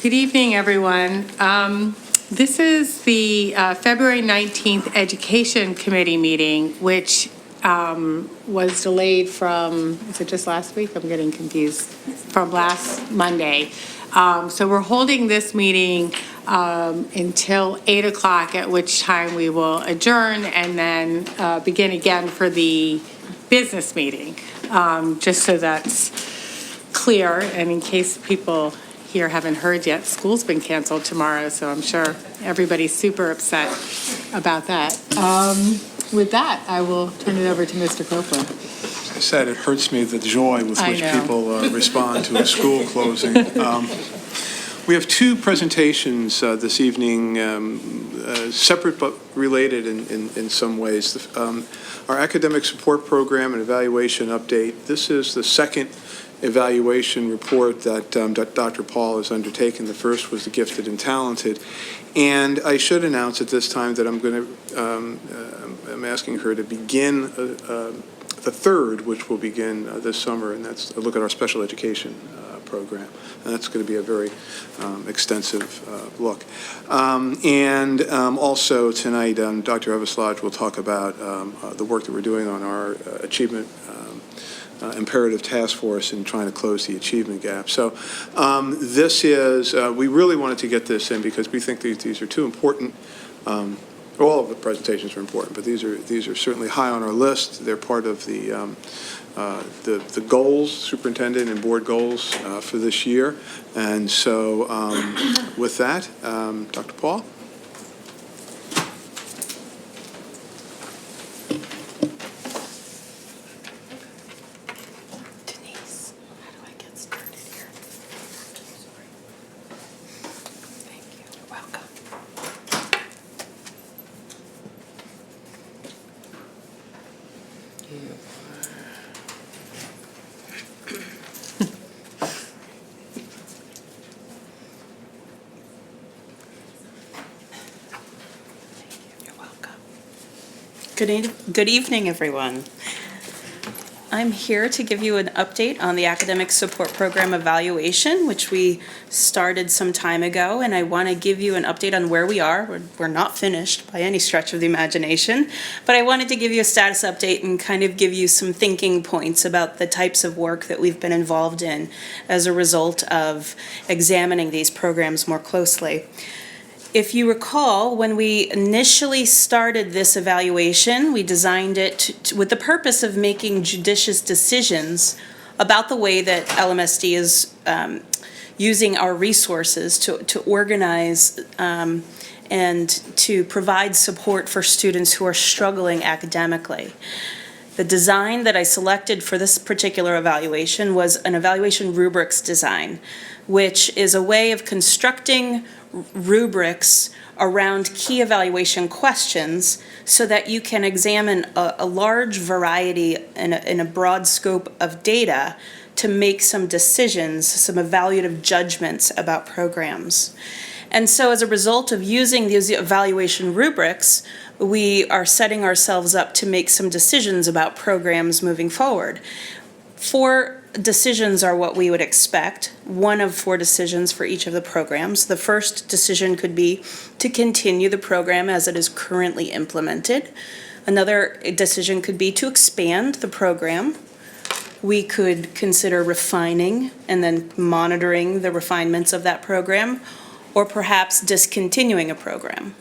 Good evening, everyone. This is the February 19th Education Committee meeting, which was delayed from, is it just last week? I'm getting confused. From last Monday. So we're holding this meeting until 8 o'clock, at which time we will adjourn and then begin again for the business meeting, just so that's clear, and in case people here haven't heard yet, school's been canceled tomorrow, so I'm sure everybody's super upset about that. With that, I will turn it over to Mr. Copeland. As I said, it hurts me the joy with which people respond to a school closing. We have two presentations this evening, separate but related in some ways. Our academic support program and evaluation update. This is the second evaluation report that Dr. Paul has undertaken. The first was the gifted and talented. And I should announce at this time that I'm asking her to begin the third, which will begin this summer, and that's a look at our special education program. And that's going to be a very extensive look. Also tonight, Dr. Eveslage will talk about the work that we're doing on our achievement imperative task force in trying to close the achievement gap. So this is, we really wanted to get this in because we think these are two important, all of the presentations are important, but these are certainly high on our list. They're part of the goals, superintendent and board goals for this year. And so with that, Dr. Paul. Good evening, everyone. I'm here to give you an update on the academic support program evaluation, which we started some time ago, and I want to give you an update on where we are. We're not finished by any stretch of the imagination, but I wanted to give you a status update and kind of give you some thinking points about the types of work that we've been involved in as a result of examining these programs more closely. If you recall, when we initially started this evaluation, we designed it with the purpose of making judicious decisions about the way that LMSD is using our resources to organize and to provide support for students who are struggling academically. The design that I selected for this particular evaluation was an evaluation rubrics design, which is a way of constructing rubrics around key evaluation questions so that you can examine a large variety in a broad scope of data to make some decisions, some evaluative judgments about programs. And so as a result of using these evaluation rubrics, we are setting ourselves up to make some decisions about programs moving forward. 4 decisions are what we would expect, 1 of 4 decisions for each of the programs. The first decision could be to continue the program as it is currently implemented. Another decision could be to expand the program. We could consider refining and then monitoring the refinements of that program, or perhaps discontinuing a program.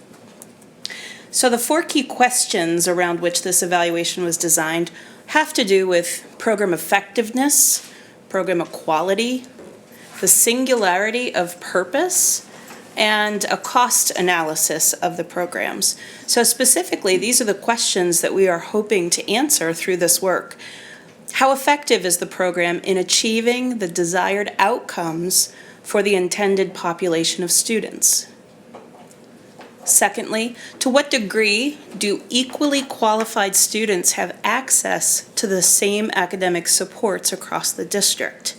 So the 4 key questions around which this evaluation was designed have to do with program effectiveness, program equality, the singularity of purpose, and a cost analysis of the programs. So specifically, these are the questions that we are hoping to answer through this work. How effective is the program in achieving the desired outcomes for the intended population of students? Secondly, to what degree do equally qualified students have access to the same academic supports across the district?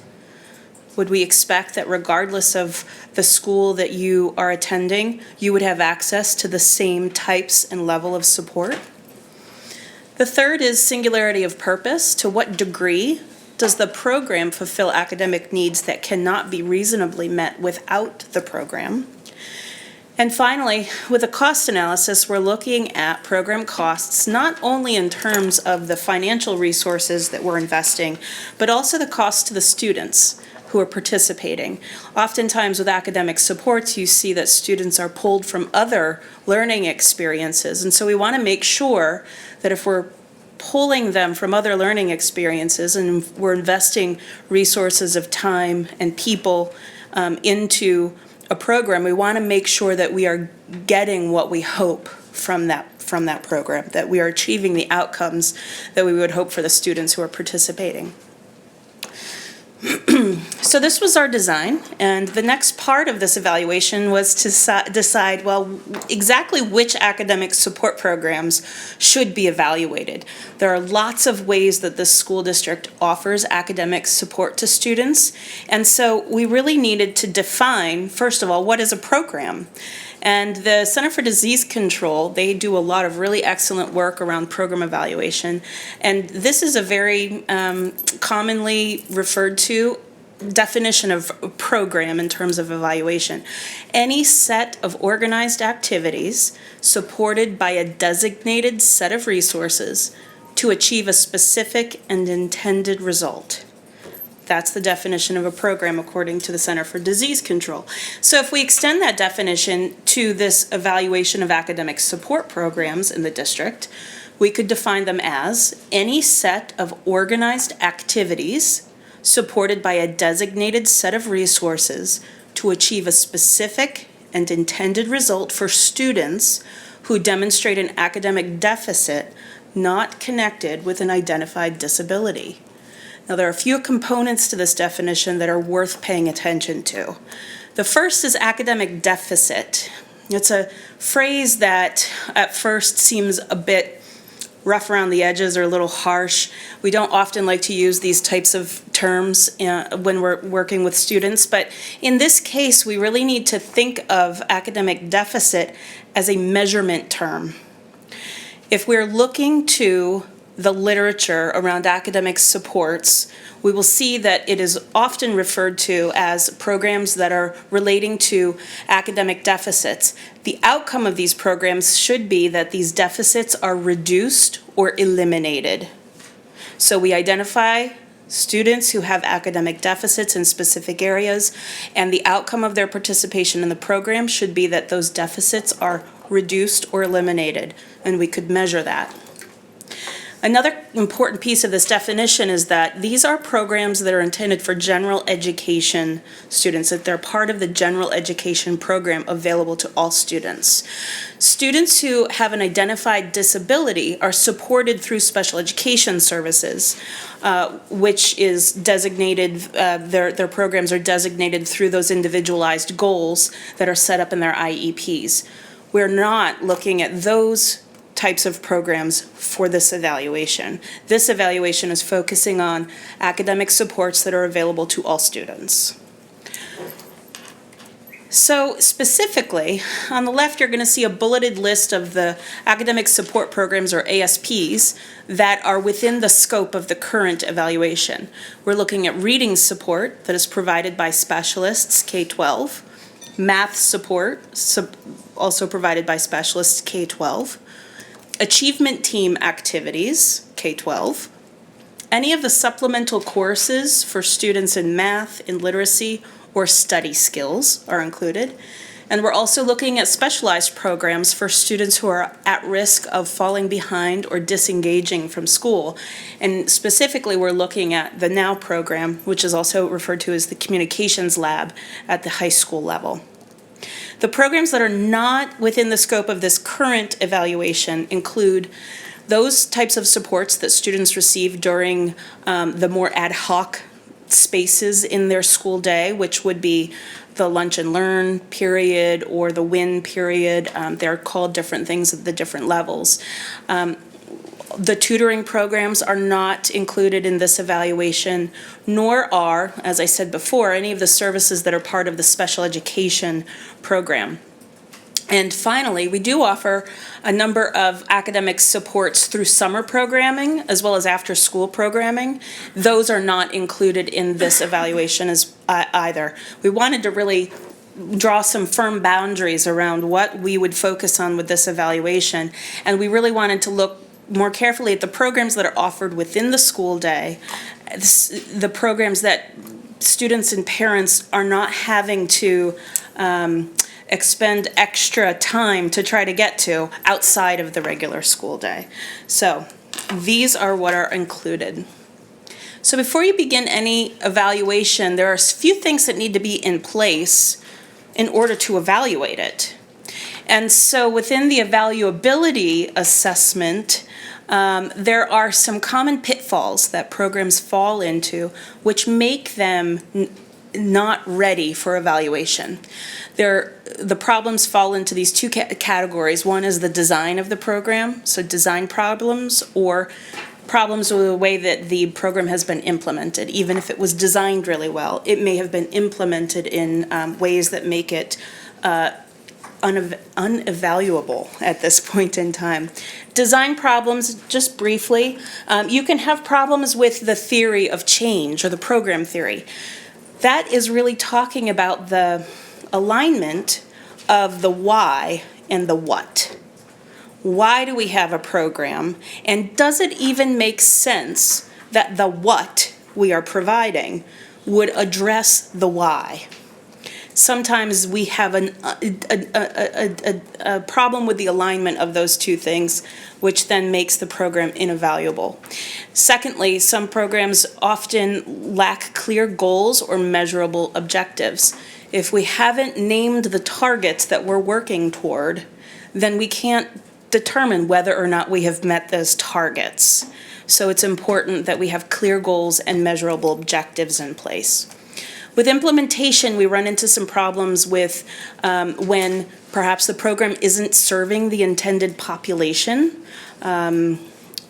Would we expect that regardless of the school that you are attending, you would have access to the same types and level of support? The third is singularity of purpose. To what degree does the program fulfill academic needs that cannot be reasonably met without the program? And finally, with a cost analysis, we're looking at program costs not only in terms of the financial resources that we're investing, but also the cost to the students who are participating. Oftentimes with academic supports, you see that students are pulled from other learning experiences. And so we want to make sure that if we're pulling them from other learning experiences and we're investing resources of time and people into a program, we want to make sure that we are getting what we hope from that program, that we are achieving the outcomes that we would hope for the students who are participating. So this was our design, and the next part of this evaluation was to decide, well, exactly which academic support programs should be evaluated. There are lots of ways that this school district offers academic support to students, and so we really needed to define, first of all, what is a program? And the Center for Disease Control, they do a lot of really excellent work around program evaluation. And this is a very commonly referred to definition of program in terms of evaluation. Any set of organized activities supported by a designated set of resources to achieve a specific and intended result. That's the definition of a program according to the Center for Disease Control. So if we extend that definition to this evaluation of academic support programs in the district, we could define them as any set of organized activities supported by a designated set of resources to achieve a specific and intended result for students who demonstrate an academic deficit not connected with an identified disability. Now, there are a few components to this definition that are worth paying attention to. The first is academic deficit. It's a phrase that at first seems a bit rough around the edges or a little harsh. We don't often like to use these types of terms when we're working with students, but in this case, we really need to think of academic deficit as a measurement term. If we're looking to the literature around academic supports, we will see that it is often referred to as programs that are relating to academic deficits. The outcome of these programs should be that these deficits are reduced or eliminated. So we identify students who have academic deficits in specific areas, and the outcome of their participation in the program should be that those deficits are reduced or eliminated, and we could measure that. Another important piece of this definition is that these are programs that are intended for general education students, that they're part of the general education program available to all students. Students who have an identified disability are supported through special education services, which is designated, their programs are designated through those individualized goals that are set up in their IEPs. We're not looking at those types of programs for this evaluation. This evaluation is focusing on academic supports that are available to all students. So specifically, on the left, you're going to see a bulleted list of the academic support programs, or ASPs, that are within the scope of the current evaluation. We're looking at reading support that is provided by specialists K-12, math support, also provided by specialists K-12, achievement team activities, K-12, any of the supplemental courses for students in math, in literacy, or study skills are included. And we're also looking at specialized programs for students who are at risk of falling behind or disengaging from school. And specifically, we're looking at the NOW program, which is also referred to as the Communications Lab at the high school level. The programs that are not within the scope of this current evaluation include those types of supports that students receive during the more ad hoc spaces in their school day, which would be the lunch and learn period or the WIN period. They're called different things at the different levels. The tutoring programs are not included in this evaluation, nor are, as I said before, any of the services that are part of the special education program. And finally, we do offer a number of academic supports through summer programming as well as after-school programming. Those are not included in this evaluation as either. We wanted to really draw some firm boundaries around what we would focus on with this evaluation, and we really wanted to look more carefully at the programs that are offered within the school day, the programs that students and parents are not having to expend extra time to try to get to outside of the regular school day. So these are what are included. So before you begin any evaluation, there are a few things that need to be in place in order to evaluate it. And so within the evaluability assessment, there are some common pitfalls that programs fall into which make them not ready for evaluation. The problems fall into these two categories. One is the design of the program, so design problems, or problems with the way that the program has been implemented. Even if it was designed really well, it may have been implemented in ways that make it unevaluable at this point in time. Design problems, just briefly, you can have problems with the theory of change or the program theory. That is really talking about the alignment of the why and the what. Why do we have a program? And does it even make sense that the what we are providing would address the why? Sometimes we have a problem with the alignment of those two things, which then makes the program invaluable. Secondly, some programs often lack clear goals or measurable objectives. If we haven't named the targets that we're working toward, then we can't determine whether or not we have met those targets. So it's important that we have clear goals and measurable objectives in place. With implementation, we run into some problems with when perhaps the program isn't serving the intended population.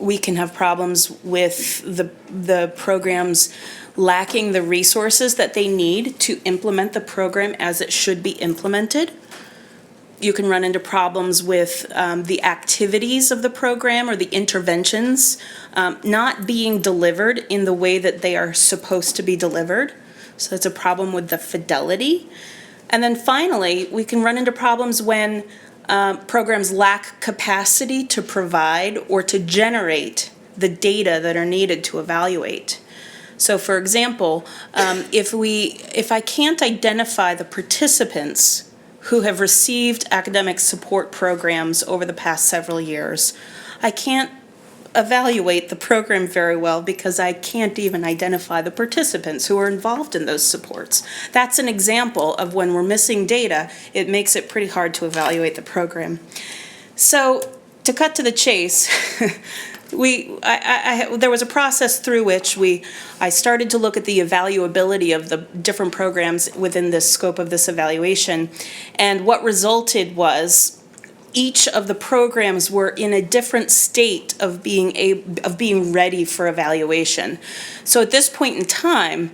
We can have problems with the programs lacking the resources that they need to implement the program as it should be implemented. You can run into problems with the activities of the program or the interventions not being delivered in the way that they are supposed to be delivered. So that's a problem with the fidelity. And then finally, we can run into problems when programs lack capacity to provide or to generate the data that are needed to evaluate. So for example, if I can't identify the participants who have received academic support programs over the past several years, I can't evaluate the program very well because I can't even identify the participants who are involved in those supports. That's an example of when we're missing data, it makes it pretty hard to evaluate the program. So to cut to the chase, there was a process through which I started to look at the evaluability of the different programs within the scope of this evaluation, and what resulted was each of the programs were in a different state of being ready for evaluation. So at this point in time,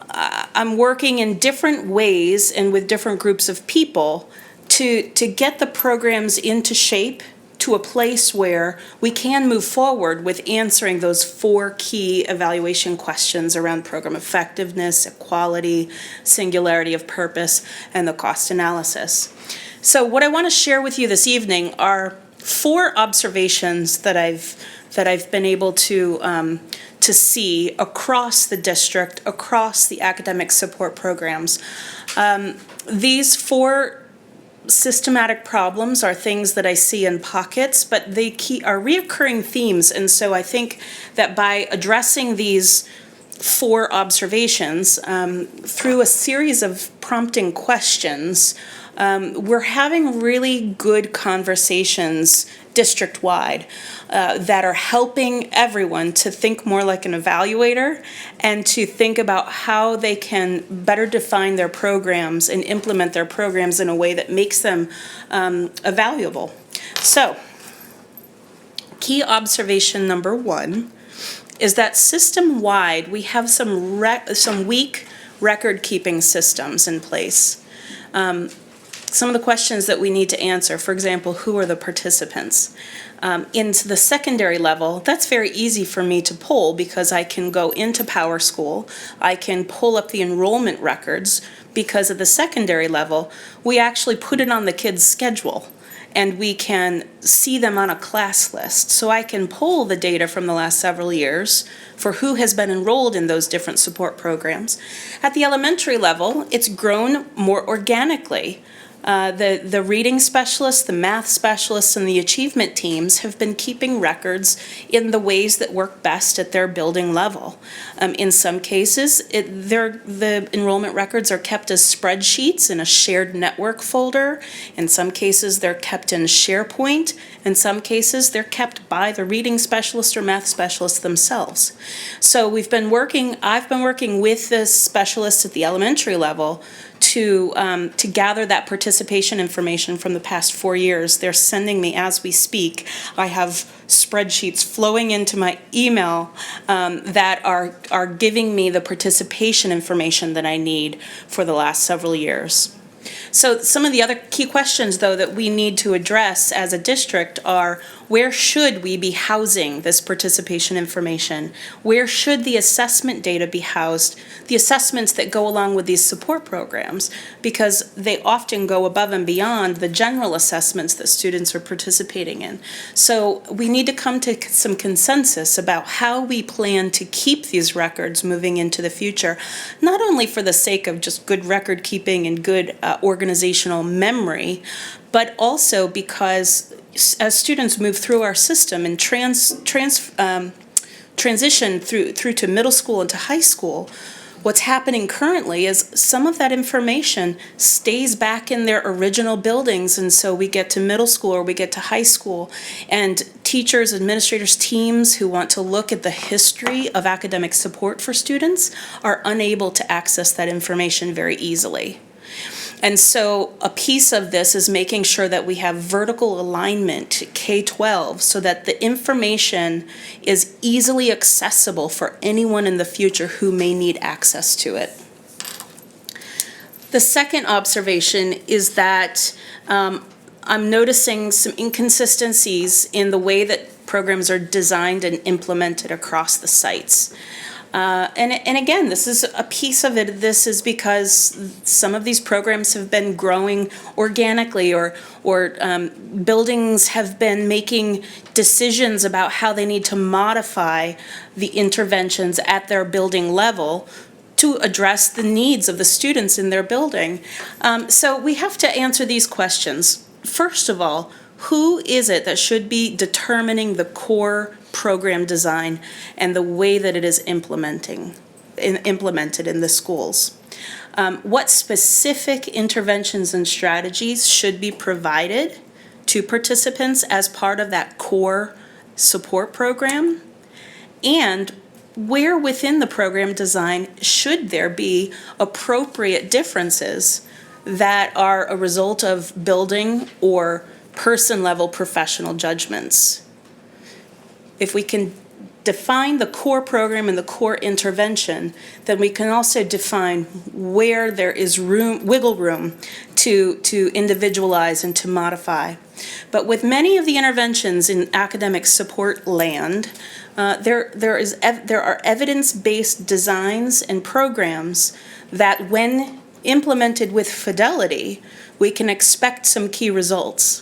I'm working in different ways and with different groups of people to get the programs into shape to a place where we can move forward with answering those 4 key evaluation questions around program effectiveness, equality, singularity of purpose, and the cost analysis. So what I want to share with you this evening are 4 observations that I've been able to see across the district, across the academic support programs. These 4 systematic problems are things that I see in pockets, but they are reoccurring themes, and so I think that by addressing these 4 observations through a series of prompting questions, we're having really good conversations district-wide that are helping everyone to think more like an evaluator and to think about how they can better define their programs and implement their programs in a way that makes them evaluable. So, key observation number 1 is that system-wide we have some weak record-keeping systems in place. some of the questions that we need to answer. For example, who are the participants? Into the secondary level, that's very easy for me to pull because I can go into PowerSchool. I can pull up the enrollment records because at the secondary level, we actually put it on the kids' schedule and we can see them on a class list. So I can pull the data from the last several years for who has been enrolled in those different support programs. At the elementary level, it's grown more organically. The reading specialists, the math specialists, and the achievement teams have been keeping records in the ways that work best at their building level. In some cases, the enrollment records are kept as spreadsheets in a shared network folder. In some cases, they're kept in SharePoint. In some cases, they're kept by the reading specialist or math specialist themselves. So I've been working with the specialists at the elementary level to gather that participation information from the past 4 years. They're sending me, as we speak, I have spreadsheets flowing into my email that are giving me the participation information that I need for the last several years. So some of the other key questions, though, that we need to address as a district are, where should we be housing this participation information? Where should the assessment data be housed? The assessments that go along with these support programs, because they often go above and beyond the general assessments that students are participating in. So we need to come to some consensus about how we plan to keep these records moving into the future, not only for the sake of just good record keeping and good organizational memory, but also because as students move through our system and transition through to middle school and to high school, what's happening currently is some of that information stays back in their original buildings, and so we get to middle school or we get to high school, and teachers, administrators, teams who want to look at the history of academic support for students are unable to access that information very easily. And so a piece of this is making sure that we have vertical alignment K-12 so that the information is easily accessible for anyone in the future who may need access to it. The second observation is that I'm noticing some inconsistencies in the way that programs are designed and implemented across the sites. And again, this is a piece of it. This is because some of these programs have been growing organically, or buildings have been making decisions about how they need to modify the interventions at their building level to address the needs of the students in their building. So we have to answer these questions. First of all, who is it that should be determining the core program design and the way that it is implemented in the schools? What specific interventions and strategies should be provided to participants as part of that core support program? And where within the program design should there be appropriate differences that are a result of building or person-level professional judgments? If we can define the core program and the core intervention, then we can also define where there is wiggle room to individualize and to modify. But with many of the interventions in academic support land, there are evidence-based designs and programs that, when implemented with fidelity, we can expect some key results.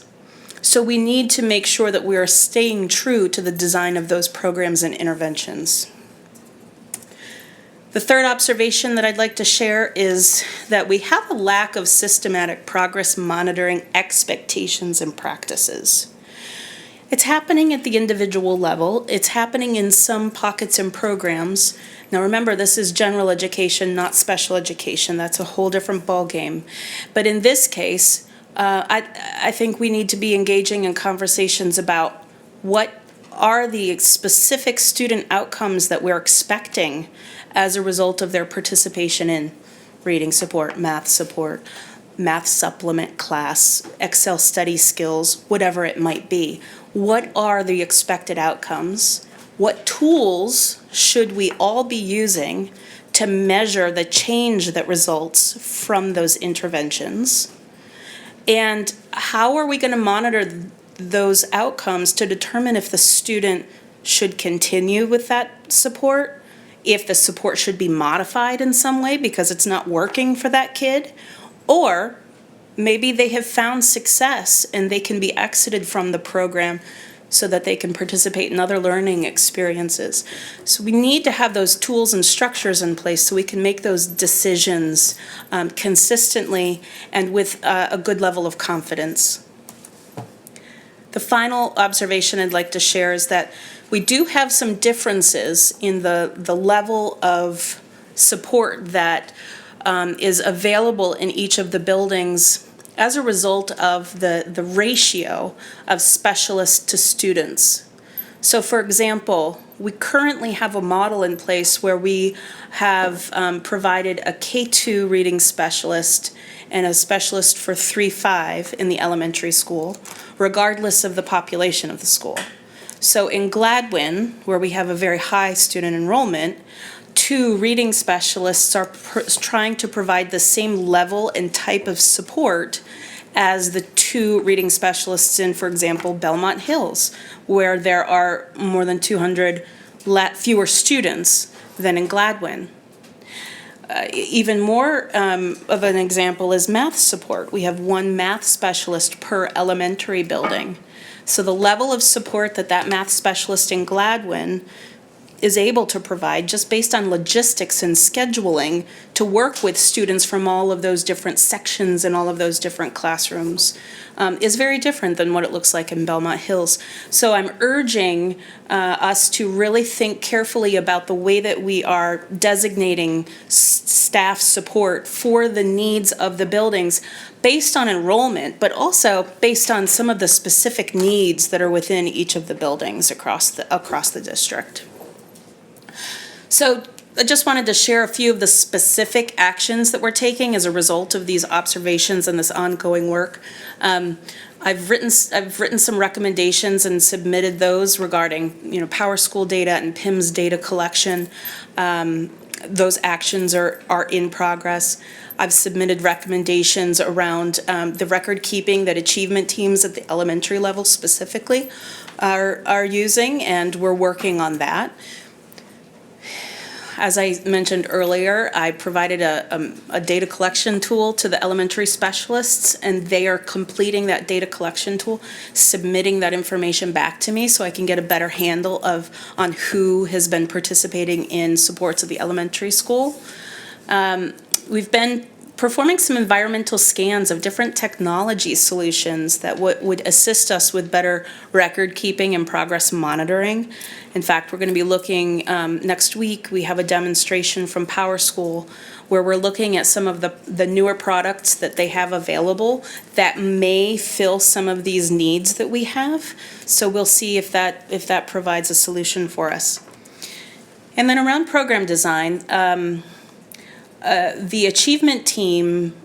So we need to make sure that we are staying true to the design of those programs and interventions. The third observation that I'd like to share is that we have a lack of systematic progress monitoring expectations and practices. It's happening at the individual level. It's happening in some pockets and programs. Now remember, this is general education, not special education. That's a whole different ballgame. But in this case, I think we need to be engaging in conversations about what are the specific student outcomes that we're expecting as a result of their participation in reading support, math supplement class, Excel study skills, whatever it might be. What are the expected outcomes? What tools should we all be using to measure the change that results from those interventions? And how are we going to monitor those outcomes to determine if the student should continue with that support, if the support should be modified in some way because it's not working for that kid, or maybe they have found success and they can be exited from the program so that they can participate in other learning experiences. So we need to have those tools and structures in place so we can make those decisions consistently and with a good level of confidence. The final observation I'd like to share is that we do have some differences in the level of support that is available in each of the buildings as a result of the ratio of specialists to students. So for example, we currently have a model in place where we have provided a K2 reading specialist and a specialist for 3-5 in the elementary school, regardless of the population of the school. So in Gladwin, where we have a very high student enrollment, 2 reading specialists are trying to provide the same level and type of support as the 2 reading specialists in, for example, Belmont Hills, where there are more than 200 fewer students than in Gladwin. Even more of an example is math support. We have 1 math specialist per elementary building. So the level of support that math specialist in Gladwin is able to provide, just based on logistics and scheduling, to work with students from all of those different sections and all of those different classrooms, is very different than what it looks like in Belmont Hills. So I'm urging us to really think carefully about the way that we are designating staff support for the needs of the buildings based on enrollment, but also based on some of the specific needs that are within each of the buildings across the district. So I just wanted to share a few of the specific actions that we're taking as a result of these observations and this ongoing work. I've written some recommendations and submitted those regarding, PowerSchool data and PIMS data collection. Those actions are in progress. I've submitted recommendations around the record keeping that achievement teams at the elementary level specifically are using, and we're working on that. As I mentioned earlier, I provided a data collection tool to the elementary specialists, and they are completing that data collection tool, submitting that information back to me so I can get a better handle on who has been participating in supports at the elementary school. We've been performing some environmental scans of different technology solutions that would assist us with better record keeping and progress monitoring. In fact, we're going to be looking next week. We have a demonstration from PowerSchool where we're looking at some of the newer products that they have available that may fill some of these needs that we have. So we'll see if that provides a solution for us. And then around program design, the achievement team,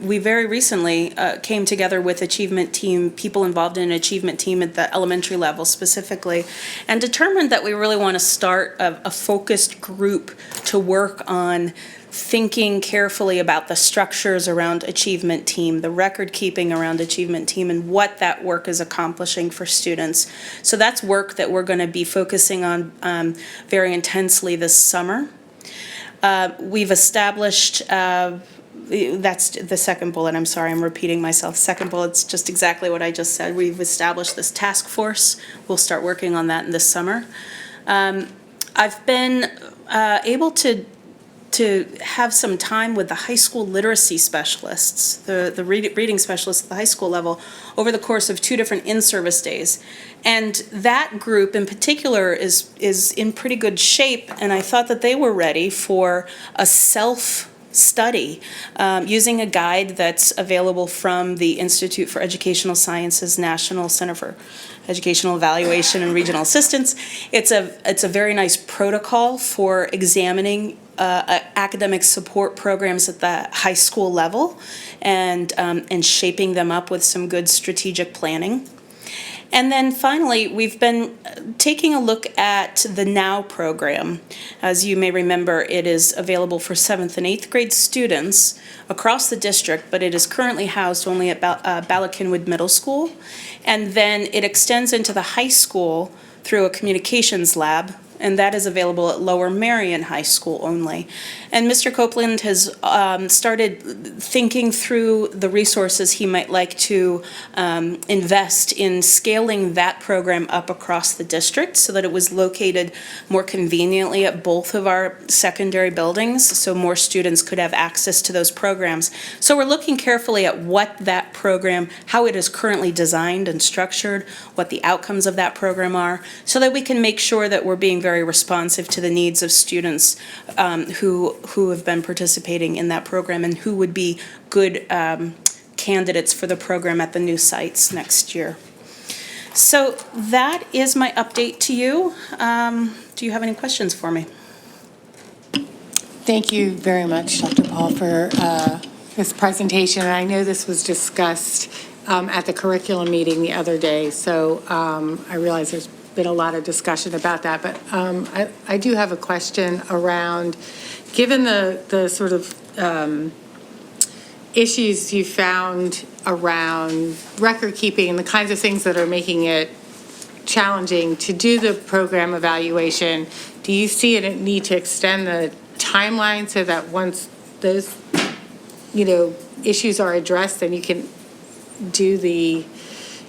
we very recently came together with achievement team, people involved in an achievement team at the elementary level specifically, and determined that we really want to start a focused group to work on thinking carefully about the structures around achievement team, the record keeping around achievement team, and what that work is accomplishing for students. So that's work that we're going to be focusing on very intensely this summer. We've established, that's the second bullet, I'm sorry, I'm repeating myself. Second bullet's just exactly what I just said. We've established this task force. We'll start working on that in this summer. I've been able to have some time with the high school literacy specialists, the reading specialists at the high school level, over the course of 2 different in-service days. And that group in particular is in pretty good shape, and I thought that they were ready for a self-study using a guide that's available from the Institute for Educational Sciences National Center for Educational Evaluation and Regional Assistance. It's a very nice protocol for examining academic support programs at the high school level and shaping them up with some good strategic planning. And then finally, we've been taking a look at the NOW program. As you may remember, it is available for 7th and 8th grade students across the district, but it is currently housed only at Ballackinwood Middle School. And then it extends into the high school through a communications lab, and that is available at Lower Merion High School only. And Mr. Copeland has started thinking through the resources he might like to invest in scaling that program up across the district so that it was located more conveniently at both of our secondary buildings, so more students could have access to those programs. So we're looking carefully at what that program, how it is currently designed and structured, what the outcomes of that program are, so that we can make sure that we're being very responsive to the needs of students who have been participating in that program and who would be good candidates for the program at the new sites next year. So that is my update to you. Do you have any questions for me? Thank you very much, Dr. Paul, for this presentation. And I know this was discussed at the curriculum meeting the other day, so I realize there's been a lot of discussion about that, but I do have a question around, given the sort of issues you found around record keeping and the kinds of things that are making it challenging to do the program evaluation, do you see a need to extend the timeline so that once those, issues are addressed, then you can do the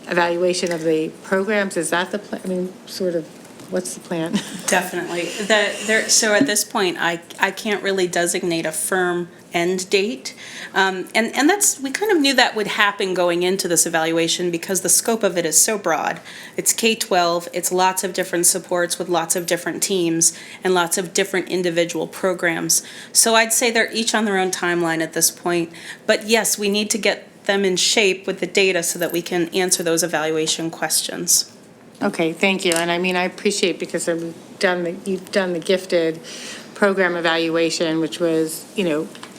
evaluation of the programs? Is that the plan? I mean, sort of, what's the plan? Definitely. So at this point, I can't really designate a firm end date. And we kind of knew that would happen going into this evaluation because the scope of it is so broad. It's K-12, it's lots of different supports with lots of different teams and lots of different individual programs. So I'd say they're each on their own timeline at this point. But yes, we need to get them in shape with the data so that we can answer those evaluation questions. Okay, thank you. And I mean, I appreciate, because you've done the gifted program evaluation, which was,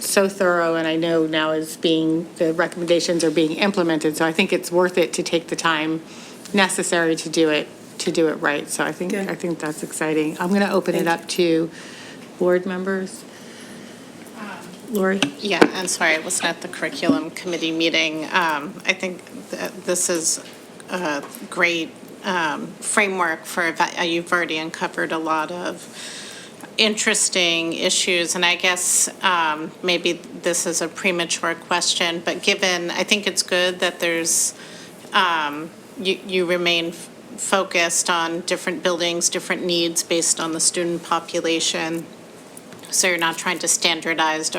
so thorough, and I know now the recommendations are being implemented. So I think it's worth it to take the time necessary to do it right. So I think that's exciting. I'm going to open it up to board members. Lori? Yeah, I'm sorry, I wasn't at the curriculum committee meeting. I think that this is a great framework for, you've already uncovered a lot of interesting issues, and I guess maybe this is a premature question, but I think it's good that there's, you remain focused on different buildings, different needs based on the student population, so you're not trying to standardize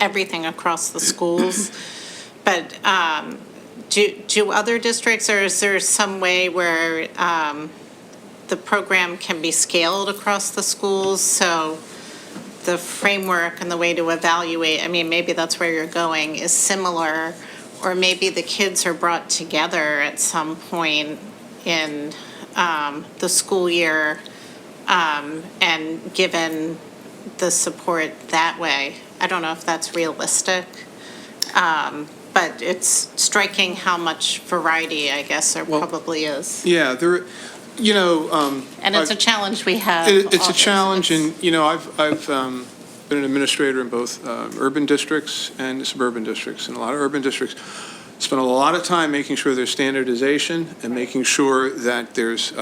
everything across the schools. But do other districts, or is there some way where the program can be scaled across the schools? So the framework and the way to evaluate, I mean, maybe that's where you're going, is similar, or maybe the kids are brought together at some point in the school year and given the support that way. I don't know if that's realistic, but it's striking how much variety, I guess, there probably is. Yeah, and it's a challenge we have. It's a challenge, and I've been an administrator in both urban districts and suburban districts, and a lot of urban districts spend a lot of time making sure there's standardization and making sure that there's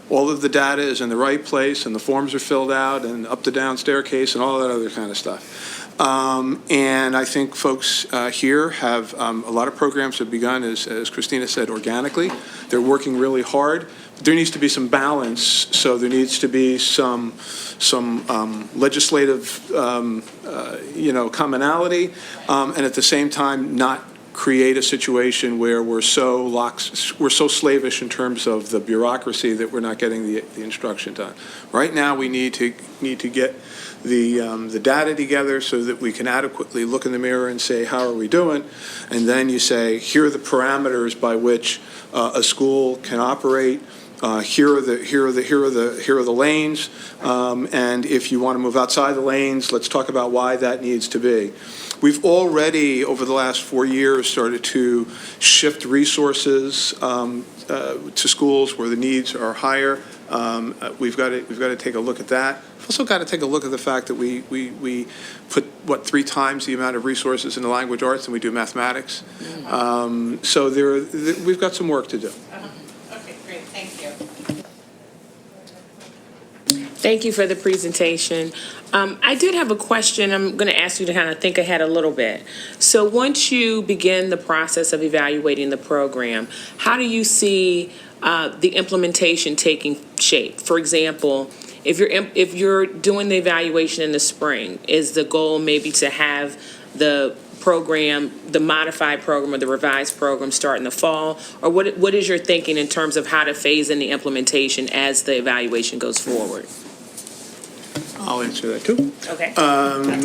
all of the data is in the right place and the forms are filled out and up the down staircase and all that other kind of stuff. And I think folks here have a lot of programs have begun, as Christina said, organically. They're working really hard. There needs to be some balance, so there needs to be some legislative, commonality, and at the same time not create a situation where we're so slavish in terms of the bureaucracy that we're not getting the instruction done. Right now, we need to get the data together so that we can adequately look in the mirror and say, how are we doing? And then you say, here are the parameters by which a school can operate Here are the lanes, and if you want to move outside the lanes, let's talk about why that needs to be. We've already, over the last 4 years, started to shift resources to schools where the needs are higher. We've got to take a look at that. We've also got to take a look at the fact that we put, 3 times the amount of resources into language arts than we do mathematics. So we've got some work to do. Okay, great, thank you. Thank you for the presentation. I did have a question. I'm going to ask you to kind of think ahead a little bit. So once you begin the process of evaluating the program, how do you see the implementation taking shape? For example, if you're doing the evaluation in the spring, is the goal maybe to have the program, the modified program or the revised program start in the fall? Or what is your thinking in terms of how to phase in the implementation as the evaluation goes forward? I'll answer that too. Okay.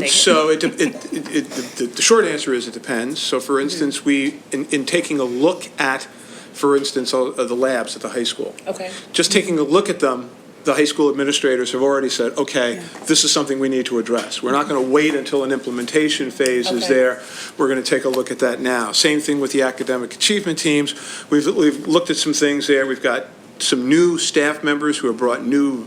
So the short answer is it depends. So for instance, in taking a look at, for instance, the labs at the high school. Okay. Just taking a look at them, the high school administrators have already said, okay, this is something we need to address. We're not going to wait until an implementation phase is Okay. there. We're going to take a look at that now. Same thing with the academic achievement teams. We've looked at some things there. We've got some new staff members who have brought new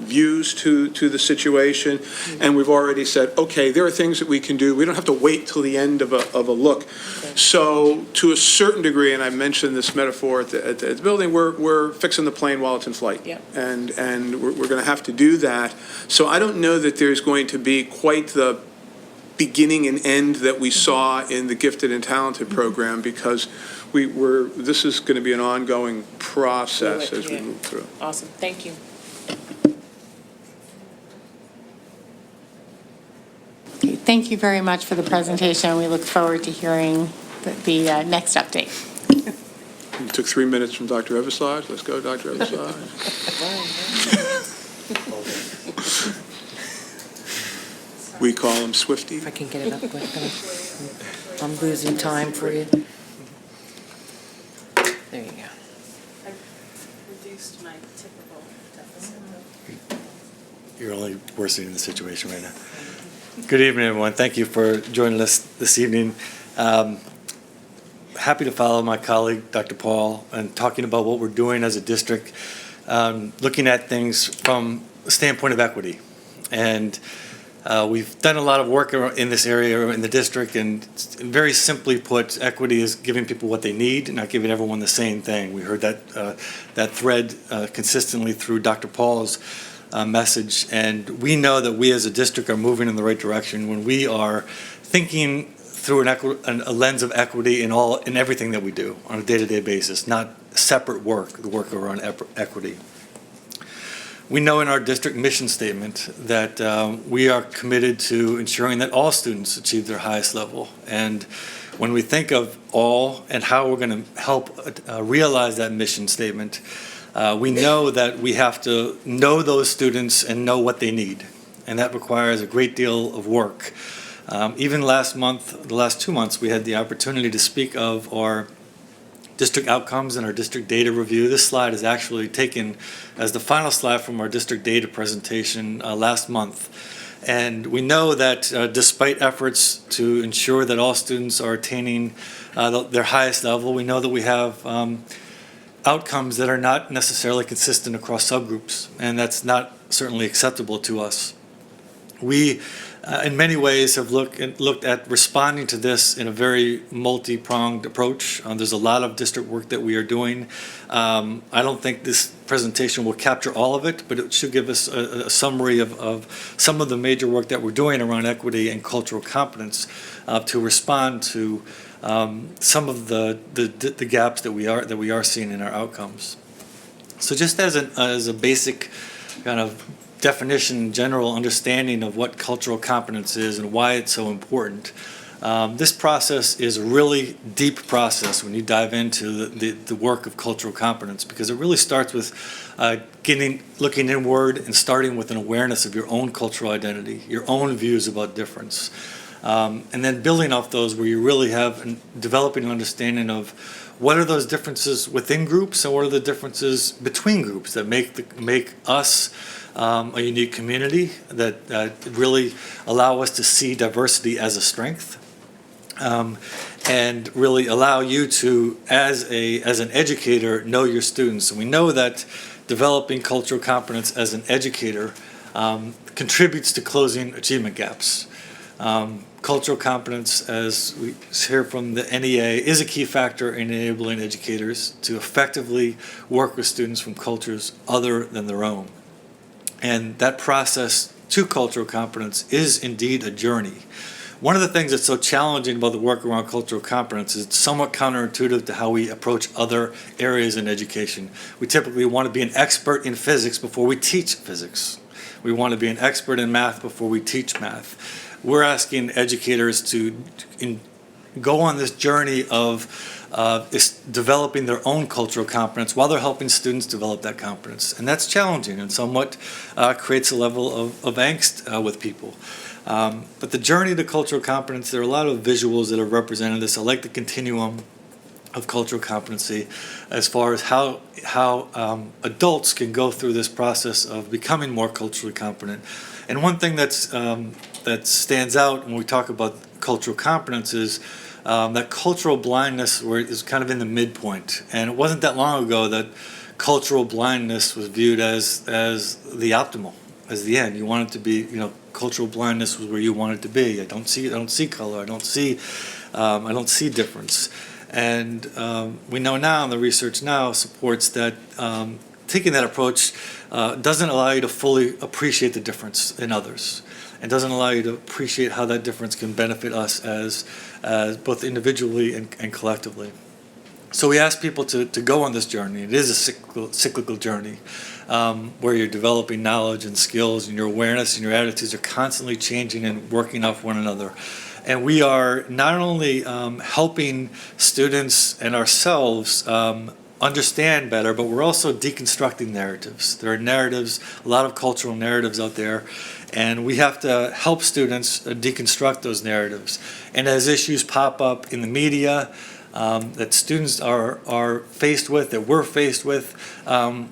views to the situation, and we've already said, okay, there are things that we can do. We don't have to wait till the end of a look. So to a certain degree, and I mentioned this metaphor at the building, we're fixing the plane while it's in flight. Yep. And we're going to have to do that. So I don't know that there's going to be quite the beginning and end that we saw in the gifted and talented program, because this is going to be an ongoing process as we Yeah. move through. Awesome. Thank you. Thank you very much for the presentation. We look forward to hearing the next update. You took 3 minutes from Dr. Everslage. Let's go, Dr. Everslage. We call him Swifty. If I can get it up quick enough. I'm losing time for you. There you go. I've reduced my typical deficit. You're only worsening the situation right now. Good evening, everyone. Thank you for joining us this evening. Happy to follow my colleague, Dr. Paul, and talking about what we're doing as a district, looking at things from the standpoint of equity. And we've done a lot of work in this area in the district, and very simply put, equity is giving people what they need, not giving everyone the same thing. We heard that thread consistently through Dr. Paul's message, and we know that we as a district are moving in the right direction when we are thinking through a lens of equity in everything that we do on a day-to-day basis, not separate work, the work around equity. We know in our district mission statement that we are committed to ensuring that all students achieve their highest level. And when we think of all and how we're going to help realize that mission statement, we know that we have to know those students and know what they need. And that requires a great deal of work. Even last month, the last 2 months, we had the opportunity to speak of our district outcomes and our district data review. This slide is actually taken as the final slide from our district data presentation last month. And we know that despite efforts to ensure that all students are attaining their highest level, we know that we have outcomes that are not necessarily consistent across subgroups, and that's not certainly acceptable to us. We, in many ways, have looked at responding to this in a very multi-pronged approach. There's a lot of district work that we are doing. I don't think this presentation will capture all of it, but it should give us a summary of some of the major work that we're doing around equity and cultural competence to respond to some of the gaps that we are seeing in our outcomes. So just as a basic kind of definition, general understanding of what cultural competence is and why it's so important. This process is a really deep process when you dive into the work of cultural competence, because it really starts with looking inward and starting with an awareness of your own cultural identity, your own views about difference, and then building off those where you really have developing an understanding of what are those differences within groups and what are the differences between groups that make us a unique community that really allow us to see diversity as a strength, and really allow you to, as an educator, know your students. And we know that developing cultural competence as an educator contributes to closing achievement gaps. Cultural competence, as we hear from the NEA, is a key factor in enabling educators to effectively work with students from cultures other than their own. And that process to cultural competence is indeed a journey. One of the things that's so challenging about the work around cultural competence is it's somewhat counterintuitive to how we approach other areas in education. We typically want to be an expert in physics before we teach physics. We want to be an expert in math before we teach math. We're asking educators to go on this journey of developing their own cultural competence while they're helping students develop that competence. And that's challenging and somewhat creates a level of angst with people. But the journey to cultural competence, there are a lot of visuals that have represented this. I like the continuum of cultural competency as far as how adults can go through this process of becoming more culturally competent. And one thing that stands out when we talk about cultural competence is that cultural blindness is kind of in the midpoint. And it wasn't that long ago that cultural blindness was viewed as the optimal, as the end. You want it to be, cultural blindness was where you want it to be. I don't see color. I don't see difference. And we know now, and the research now supports that taking that approach doesn't allow you to fully appreciate the difference in others. It doesn't allow you to appreciate how that difference can benefit us as both individually and collectively. So we ask people to go on this journey. It is a cyclical journey where you're developing knowledge and skills, and your awareness and your attitudes are constantly changing and working off one another. And we are not only helping students and ourselves understand better, but we're also deconstructing narratives. There are narratives, a lot of cultural narratives out there, and we have to help students deconstruct those narratives. And as issues pop up in the media that students are faced with, that we're faced with,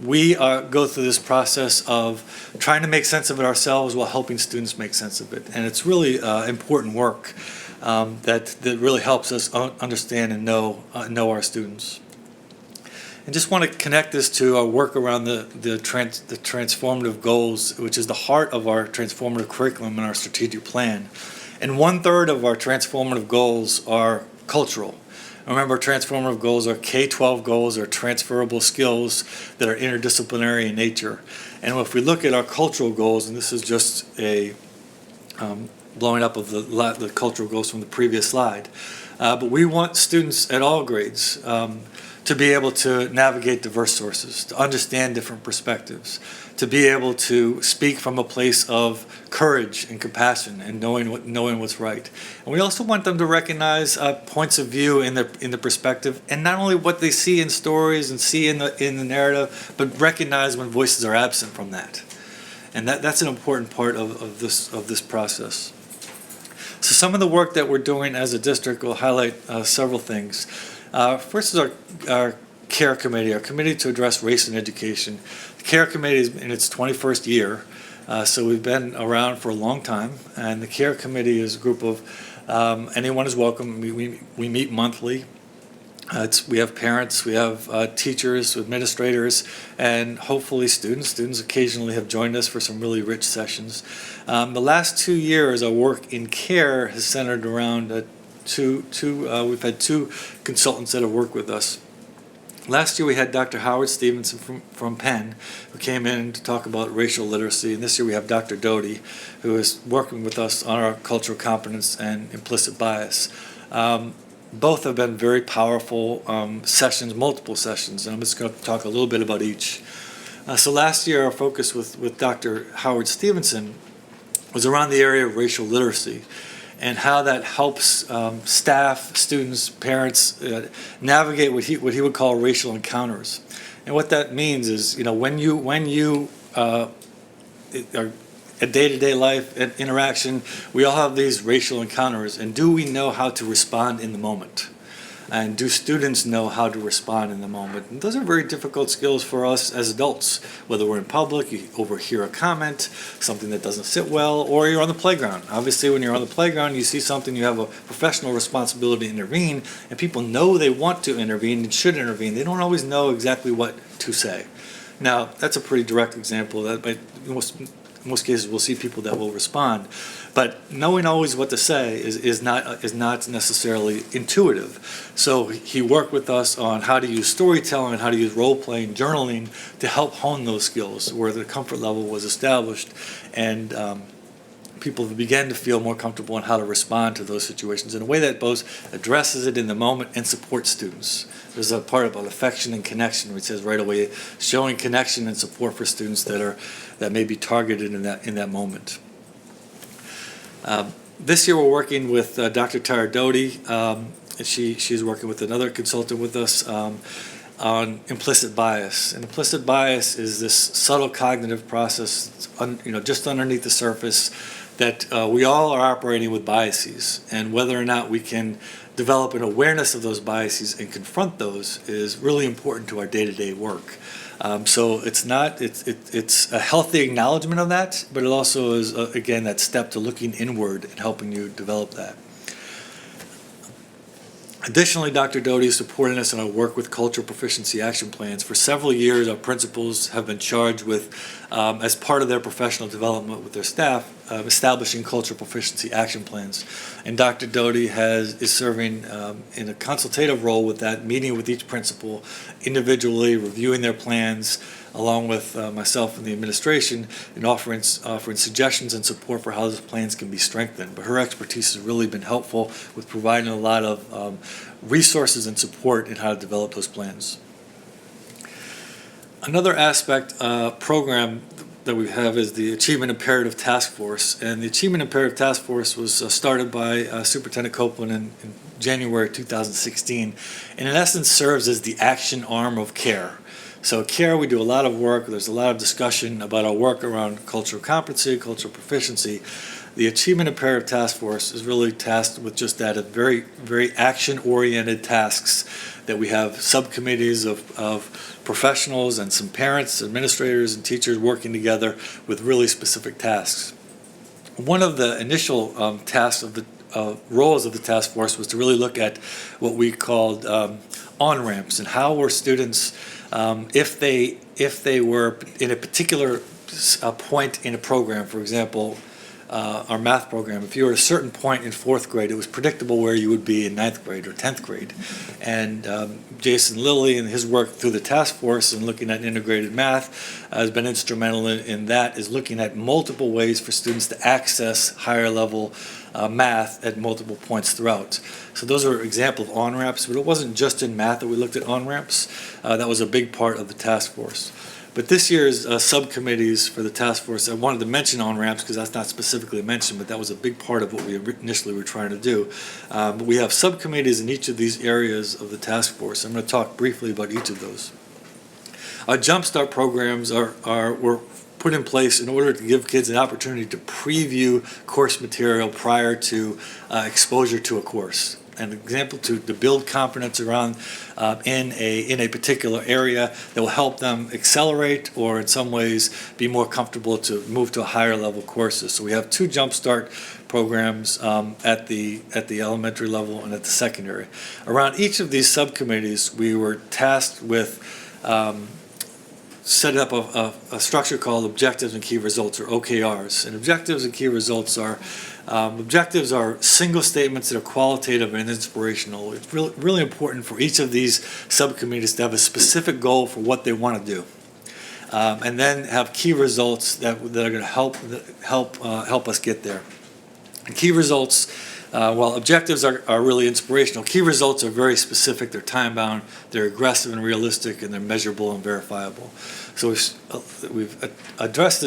we go through this process of trying to make sense of it ourselves while helping students make sense of it. And it's really important work that really helps us understand and know our students. And just want to connect this to our work around the transformative goals, which is the heart of our transformative curriculum and our strategic plan. And 1/3 of our transformative goals are cultural. Remember, transformative goals are K-12 goals, or transferable skills that are interdisciplinary in nature. And if we look at our cultural goals, and this is just a blowing up of the cultural goals from the previous slide, but we want students at all grades to be able to navigate diverse sources, to understand different perspectives, to be able to speak from a place of courage and compassion and knowing what's right. And we also want them to recognize points of view in the perspective, and not only what they see in stories and see in the narrative, but recognize when voices are absent from that. And that's an important part of this process. So some of the work that we're doing as a district will highlight several things. First is our CARE committee, our committee to address race in education. The CARE committee is in its 21st year, so we've been around for a long time. And the CARE committee is a group of anyone is welcome. We meet monthly. We have parents, we have teachers, administrators, and hopefully students. Students occasionally have joined us for some really rich sessions. The last 2 years, our work in CARE has centered around we've had two consultants that have worked with us. Last year we had Dr. Howard Stevenson from Penn, who came in to talk about racial literacy, and this year we have Dr. Doty, who is working with us on our cultural competence and implicit bias. Both have been very powerful sessions, multiple sessions, and I'm just going to talk a little bit about each. So last year our focus with Dr. Howard Stevenson was around the area of racial literacy, and how that helps staff, students, parents navigate what he would call racial encounters. And what that means is, when you are a day-to-day life interaction, we all have these racial encounters, and do we know how to respond in the moment? And do students know how to respond in the moment? And those are very difficult skills for us as adults, whether we're in public, you overhear a comment, something that doesn't sit well, or you're on the playground. Obviously, when you're on the playground, you see something, you have a professional responsibility to intervene, and people know they want to intervene and should intervene. They don't always know exactly what to say. Now, that's a pretty direct example. That in most cases, we'll see people that will respond. But knowing always what to say is not necessarily intuitive. So he worked with us on how to use storytelling and how to use role-playing, journaling to help hone those skills where the comfort level was established, and people began to feel more comfortable in how to respond to those situations in a way that both addresses it in the moment and supports students. There's a part about affection and connection, which says right away showing connection and support for students that may be targeted in that moment. This year we're working with Dr. Tara Doty. She's working with another consultant with us on implicit bias. And implicit bias is this subtle cognitive process, just underneath the surface, that we all are operating with biases, and whether or not we can develop an awareness of those biases and confront those is really important to our day-to-day work. So it's a healthy acknowledgement of that, but it also is, again, that step to looking inward and helping you develop that. Additionally, Dr. Doty is supporting us in our work with cultural proficiency action plans. For several years, our principals have been charged with, as part of their professional development with their staff, establishing cultural proficiency action plans. And Dr. Doty is serving in a consultative role with that, meeting with each principal individually, reviewing their plans, along with myself and the administration, and offering suggestions and support for how those plans can be strengthened. But her expertise has really been helpful with providing a lot of resources and support in how to develop those plans. Another aspect program that we have is the Achievement Imperative Task Force. And the Achievement Imperative Task Force was started by Superintendent Copeland in January 2016, and in essence serves as the action arm of CARE. So CARE, we do a lot of work. There's a lot of discussion about our work around cultural competency, cultural proficiency. The Achievement Imperative Task Force is really tasked with just that, very, very action-oriented tasks that we have subcommittees of professionals and some parents, administrators, and teachers working together with really specific tasks. One of the initial tasks of the roles of the task force was to really look at what we called on-ramps, and how were students, if they were in a particular point in a program. For example, our math program, if you were at a certain point in 4th grade, it was predictable where you would be in 9th grade or 10th grade. And Jason Lilly and his work through the task force and looking at integrated math has been instrumental in that, is looking at multiple ways for students to access higher level math at multiple points throughout. So those are examples of on-ramps, but it wasn't just in math that we looked at on-ramps. That was a big part of the task force. But this year's subcommittees for the task force, I wanted to mention on-ramps because that's not specifically mentioned, but that was a big part of what we initially were trying to do. But we have subcommittees in each of these areas of the task force. I'm going to talk briefly about each of those. Our Jumpstart programs were put in place in order to give kids an opportunity to preview course material prior to exposure to a course. An example to build confidence around in a particular area that will help them accelerate, or in some ways be more comfortable to move to a higher level courses. So we have 2 Jumpstart programs at the elementary level and at the secondary. Around each of these subcommittees, we were tasked with setting up a structure called Objectives and Key Results, or OKRs. And objectives and key results are objectives are single statements that are qualitative and inspirational. It's really important for each of these subcommittees to have a specific goal for what they want to do, and then have key results that are going to help us get there. And key results, while objectives are really inspirational, key results are very specific. They're time-bound, they're aggressive and realistic, and they're measurable and verifiable. So we've addressed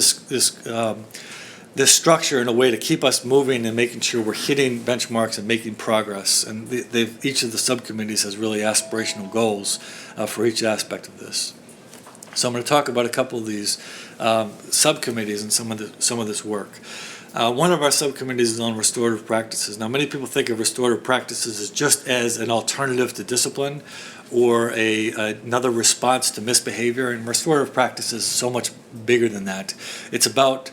this structure in a way to keep us moving and making sure we're hitting benchmarks and making progress. And each of the subcommittees has really aspirational goals for each aspect of this. So I'm going to talk about a couple of these subcommittees and some of this work. One of our subcommittees is on restorative practices. Now, many people think of restorative practices as just as an alternative to discipline or another response to misbehavior, and restorative practices is so much bigger than that. It's about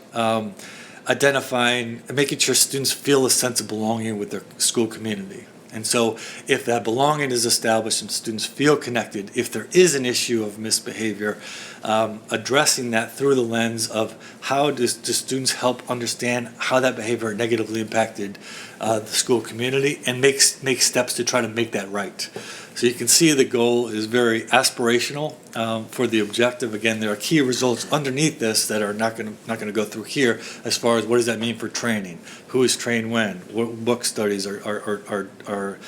identifying and making sure students feel a sense of belonging with their school community. And so if that belonging is established and students feel connected, if there is an issue of misbehavior, addressing that through the lens of how do students help understand how that behavior negatively impacted the school community, and make steps to try to make that right. So you can see the goal is very aspirational for the objective. Again, there are key results underneath this that are not going to go through here, as far as what does that mean for training, who is trained when, what book studies are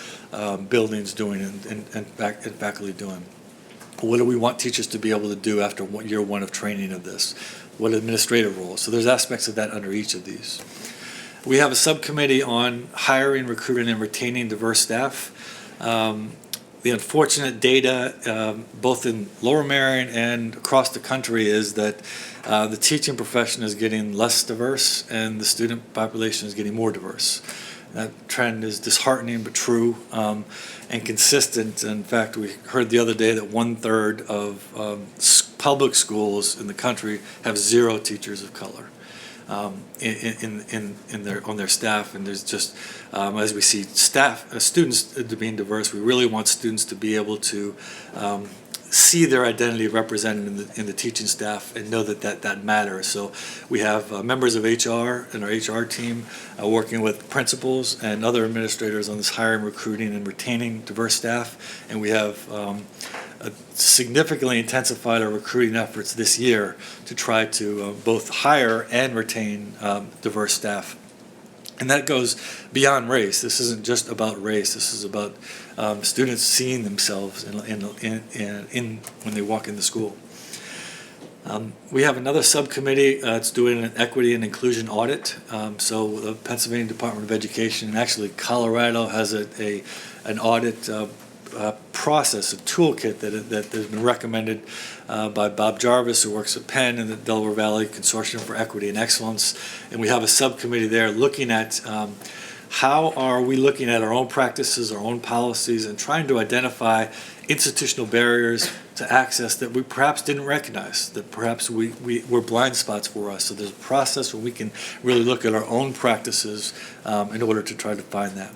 buildings doing and faculty doing. What do we want teachers to be able to do after year one of training of this? What administrative roles? So there's aspects of that under each of these. We have a subcommittee on hiring, recruiting, and retaining diverse staff. The unfortunate data, both in Lower Merion and across the country, is that the teaching profession is getting less diverse and the student population is getting more diverse. That trend is disheartening but true and consistent. In fact, we heard the other day that 1/3 of public schools in the country have 0 teachers of color on their staff, and there's just as we see students being diverse, we really want students to be able to see their identity represented in the teaching staff and know that matters. So we have members of HR and our HR team working with principals and other administrators on this hiring, recruiting, and retaining diverse staff, and we have significantly intensified our recruiting efforts this year to try to both hire and retain diverse staff. And that goes beyond race. This isn't just about race. This is about students seeing themselves in when they walk into school. We have another subcommittee that's doing an equity and inclusion audit. So the Pennsylvania Department of Education, and actually Colorado, has an audit process, a toolkit that has been recommended by Bob Jarvis, who works at Penn and the Delaware Valley Consortium for Equity and Excellence. And we have a subcommittee there looking at how are we looking at our own practices, our own policies, and trying to identify institutional barriers to access that we perhaps didn't recognize, that perhaps were blind spots for us. So there's a process where we can really look at our own practices in order to try to find that.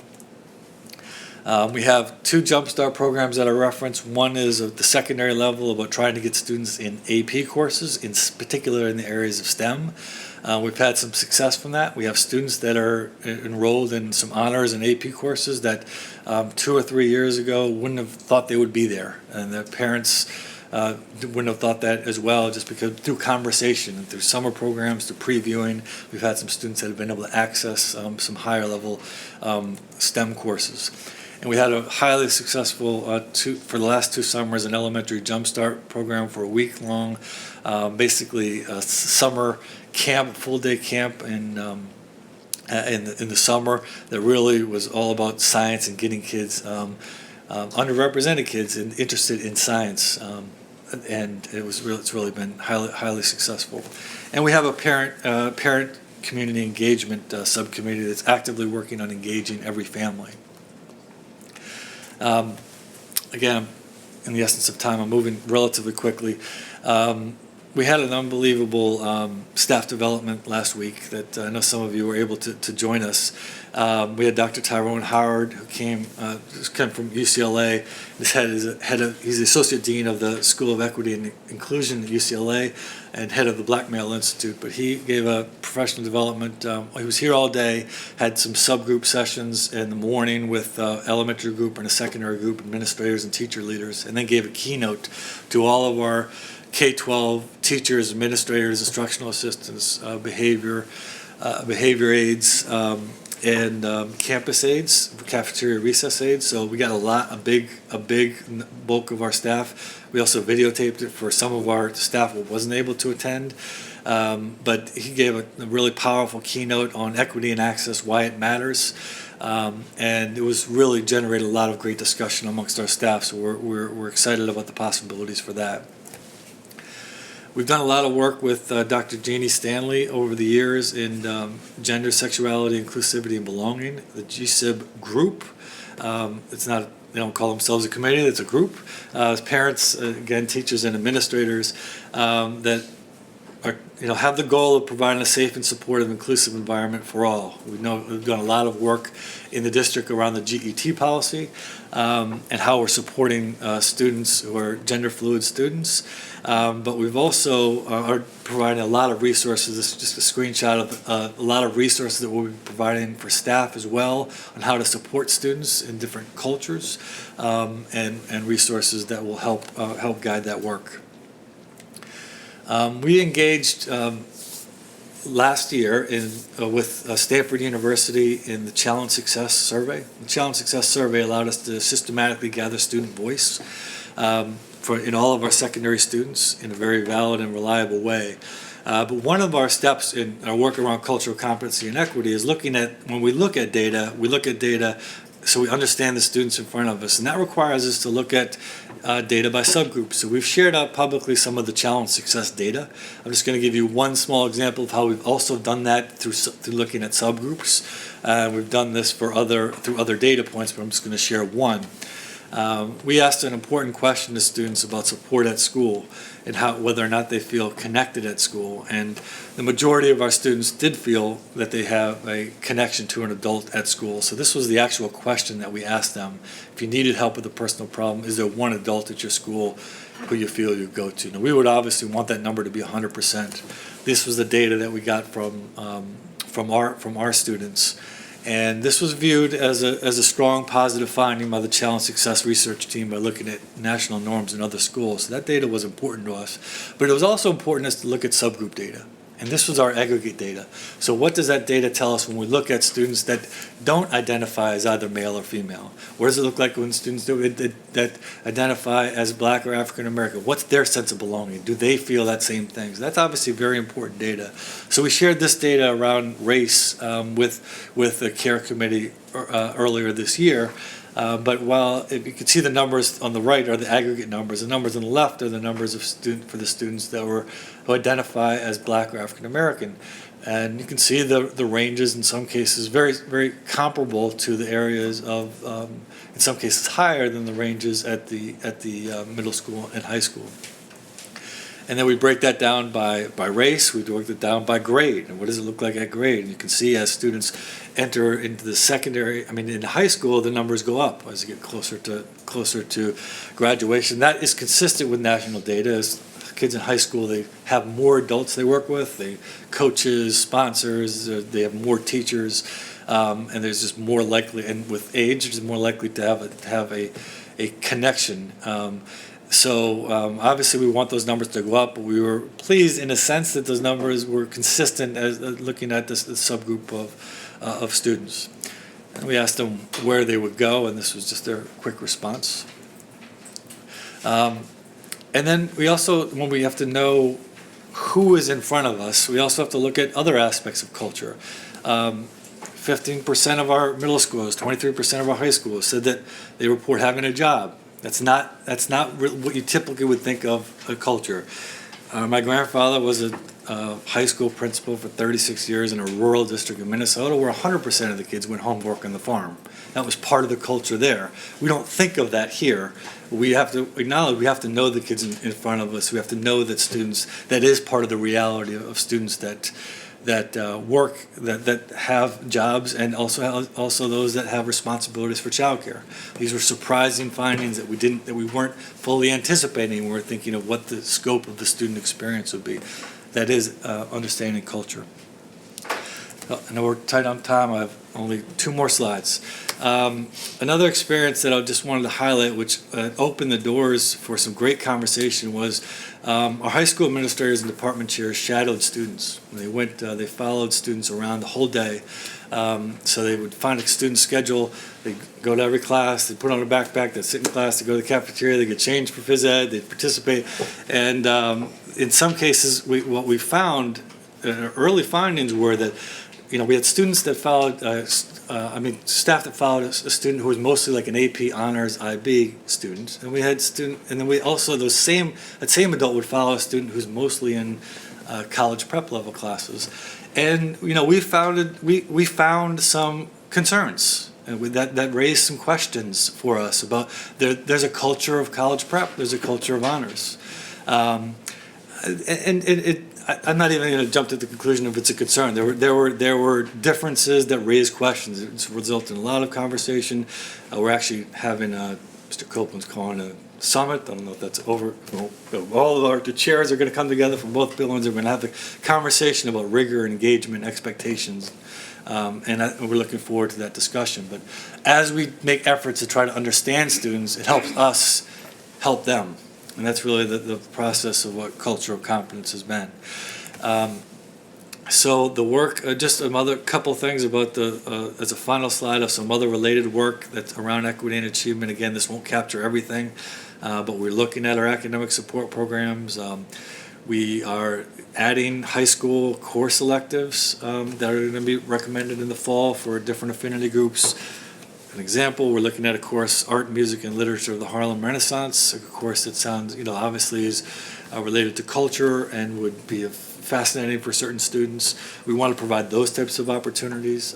We have 2 Jumpstart programs that I referenced. One is at the secondary level about trying to get students in AP courses, in particular in the areas of STEM. We've had some success from that. We have students that are enrolled in some honors and AP courses that 2 or 3 years ago wouldn't have thought they would be there, and their parents wouldn't have thought that as well, just because through conversation and through summer programs, through previewing, we've had some students that have been able to access some higher level STEM courses. And we had a highly successful, for the last 2 summers, an elementary Jumpstart program for a week-long, basically a summer camp, full-day camp in the summer that really was all about science and getting kids, underrepresented kids, interested in science. And it's really been highly successful. And we have a parent community engagement subcommittee that's actively working on engaging every family. Again, in the essence of time, I'm moving relatively quickly. We had an unbelievable staff development last week that I know some of you were able to join us. We had Dr. Tyrone Howard, who came from UCLA. He's the Associate Dean of the School of Equity and Inclusion at UCLA and head of the Black Male Institute. But he gave a professional development. He was here all day, had some subgroup sessions in the morning with elementary group and a secondary group, administrators and teacher leaders, and then gave a keynote to all of our K-12 teachers, administrators, instructional assistants, behavior aides, and campus aides, cafeteria recess aides. So we got a big bulk of our staff. We also videotaped it for some of our staff who wasn't able to attend. But he gave a really powerful keynote on equity and access, why it matters. And it was really generated a lot of great discussion amongst our staff. So we're excited about the possibilities for that. We've done a lot of work with Dr. Jeannie Stanley over the years in gender, sexuality, inclusivity, and belonging, the GSIB group. It's not, they don't call themselves a committee, it's a group. Parents, again, teachers and administrators that are, have the goal of providing a safe and supportive, inclusive environment for all. We've done a lot of work in the district around the GET policy and how we're supporting students who are gender fluid students. But we've also are providing a lot of resources. This is just a screenshot of a lot of resources that we'll be providing for staff as well on how to support students in different cultures and resources that will help guide that work. We engaged last year with Stanford University in the Challenge Success Survey. The Challenge Success Survey allowed us to systematically gather student voice in all of our secondary students in a very valid and reliable way. But one of our steps in our work around cultural competency and equity is when we look at data so we understand the students in front of us. And that requires us to look at data by subgroups. So we've shared out publicly some of the challenge success data. I'm just going to give you one small example of how we've also done that through looking at subgroups. We've done this through other data points, but I'm just going to share one. We asked an important question to students about support at school and whether or not they feel connected at school. And the majority of our students did feel that they have a connection to an adult at school. So this was the actual question that we asked them. If you needed help with a personal problem, is there one adult at your school who you feel you go to? Now, we would obviously want that number to be 100%. This was the data that we got from our students. And this was viewed as a strong positive finding by the Challenge Success research team by looking at national norms in other schools. So that data was important to us. But it was also important to us to look at subgroup data. And this was our aggregate data. So what does that data tell us when we look at students that don't identify as either male or female? What does it look like when students that identify as Black or African American? What's their sense of belonging? Do they feel that same thing? So that's obviously very important data. So we shared this data around race with the CARE committee earlier this year. But while you can see the numbers on the right are the aggregate numbers, the numbers on the left are the numbers for the students who identify as Black or African American, and you can see the ranges in some cases very very comparable to the areas of in some cases higher than the ranges at the middle school and high school. And then we break that down by race. We work it down by grade. And what does it look like at grade? And you can see as students enter into the in high school, the numbers go up as you get closer to graduation. That is consistent with national data. As kids in high school, they have more adults they work with, coaches, sponsors, they have more teachers, and there's just more likely, and with age, it's more likely to have a connection. So obviously we want those numbers to go up, but we were pleased in a sense that those numbers were consistent as looking at this subgroup of students. And we asked them where they would go, and this was just their quick response. And then we also, when we have to know who is in front of us, we also have to look at other aspects of culture. 15% of our middle schools, 23% of our high schools said that they report having a job. That's not what you typically would think of a culture. My grandfather was a high school principal for 36 years in a rural district in Minnesota where 100% of the kids went home to work on the farm. That was part of the culture there. We don't think of that here. We have to acknowledge, we have to know the kids in front of us. We have to know that that is part of the reality of students that work, that have jobs, and also those that have responsibilities for childcare. These were surprising findings that we weren't fully anticipating when we were thinking of what the scope of the student experience would be. That is understanding culture. I know we're tight on time. I have only 2 more slides. Another experience that I just wanted to highlight, which opened the doors for some great conversation, was our high school administrators and department chairs shadowed students. They followed students around the whole day. So they would find a student schedule, they'd go to every class, they'd put on a backpack, they'd sit in class, they'd go to the cafeteria, they'd get changed for phys ed, they'd participate. And in some cases, what we found, early findings were that we had students that followed, staff that followed a student who was mostly like an AP Honors IB student, and we had and then we also, that same adult would follow a student who's mostly in college prep level classes. And, we found some concerns, and that raised some questions for us about, there's a culture of college prep, there's a culture of honors. I'm not even going to jump to the conclusion if it's a concern. There were differences that raised questions. It's resulted in a lot of conversation. We're actually having Mr. Copeland's calling a summit. I don't know if that's over. All of the chairs are going to come together from both buildings. We're going to have the conversation about rigor, engagement, expectations, and we're looking forward to that discussion. But as we make efforts to try to understand students, it helps us help them. And that's really the process of what cultural competence has been. So the work, just another couple things about as a final slide of some other related work that's around equity and achievement. Again, this won't capture everything, but we're looking at our academic support programs. We are adding high school course electives that are going to be recommended in the fall for different affinity groups. An example, we're looking at a course, Art, Music, and Literature of the Harlem Renaissance, a course that sounds, obviously is related to culture and would be fascinating for certain students. We want to provide those types of opportunities.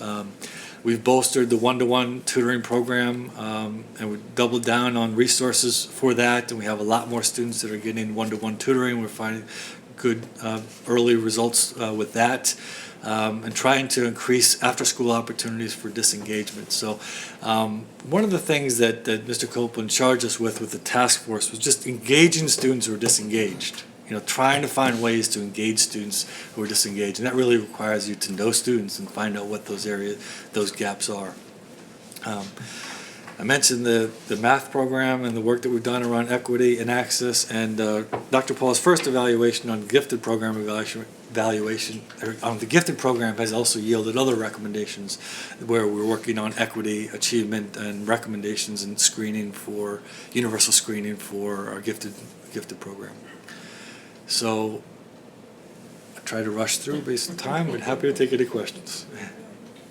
We've bolstered the one-to-one tutoring program, and we doubled down on resources for that, and we have a lot more students that are getting one-to-one tutoring. We're finding good early results with that. And trying to increase after-school opportunities for disengagement. So one of the things that Mr. Copeland charged us with the task force was just engaging students who are disengaged, trying to find ways to engage students who are disengaged. And that really requires you to know students and find out what those gaps are. I mentioned the math program and the work that we've done around equity and access, and Dr. Paul's first evaluation on gifted program the gifted program has also yielded other recommendations where we're working on equity, achievement, and recommendations and universal screening for our gifted program. So I try to rush through based on time, but happy to take any questions.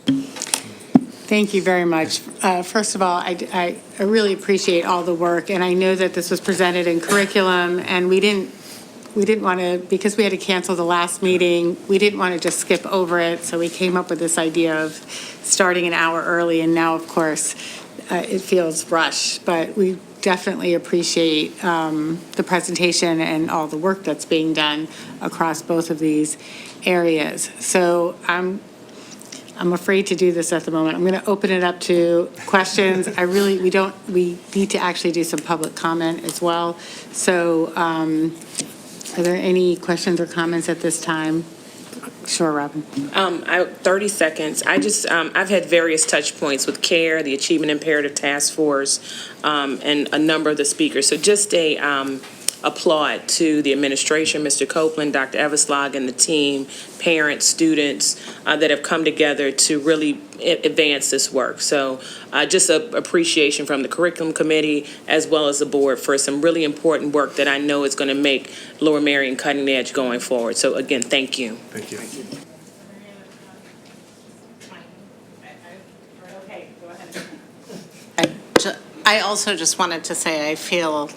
Thank you very much. First of all, I really appreciate all the work, and I know that this was presented in curriculum, and we didn't want to, because we had to cancel the last meeting, we didn't want to just skip over it, so we came up with this idea of starting an hour early, and now, of course, it feels rushed, but we definitely appreciate the presentation and all the work that's being done across both of these areas. So I'm afraid to do this at the moment. I'm going to open it up to questions. We need to actually do some public comment as well. So are there any questions or comments at this time? Sure, Robin. 30 seconds. I've had various touch points with CARE, the Achievement Imperative Task Force, and a number of the speakers. So just applaud to the administration, Mr. Copeland, Dr. Everslag, and the team, parents, students that have come together to really advance this work. So just an appreciation from the curriculum committee as well as the board for some really important work that I know is going to make Lower Merion cutting edge going forward. So again, thank you. Thank you. I also just wanted to say I feel